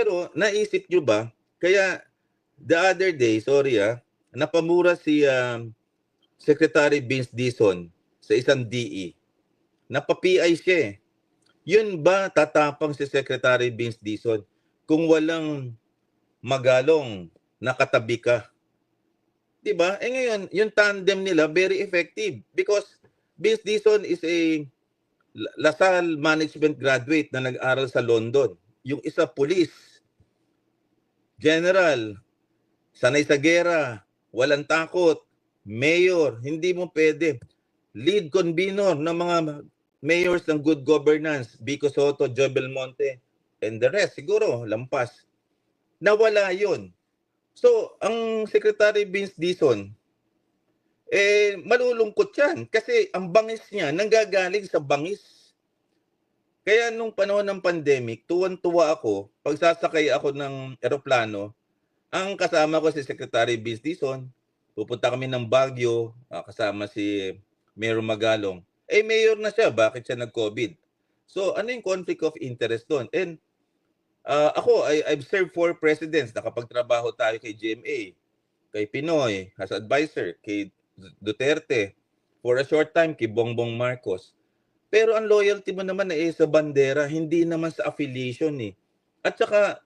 Pero naisip nyo ba, kaya the other day, sorry napamura si Secretary Vince Dizon sa isang DE. Napa-PI siya eh. Yun ba tatapang si Secretary Vince Dizon kung walang magalong nakatabi ka? Diba? Eh ngayon, yung tandem nila very effective because Vince Dizon is a LaSalle management graduate na nag-aral sa London. Yung isa police, general, sanay sa gera, walang takot, mayor, hindi mo pwede. Lead convener ng mga mayors ng good governance, Vico Soto, Joe Belmonte, and the rest, siguro, lampas. Nawala yun. So, ang Secretary Vince Dizon, malulungkot yan kasi ang bangis niya nanggagaling sa bangis. Kaya nung panahon ng pandemic, tuwan-tuwa ako, pag sasakay ako ng eroplano, ang kasama ko si Secretary Vince Dizon, pupunta kami ng Baguio, kasama si Mayor Magalong. Mayor na siya, bakit siya nag-COVID? So, ano yung conflict of interest doon? And ako, I've served 4 presidents. Nakapagtrabaho tayo kay GMA, kay Pinoy, as advisor, kay Duterte, for a short time, kay Bongbong Marcos. Pero ang loyalty mo naman sa bandera, hindi naman sa affiliation eh. At saka,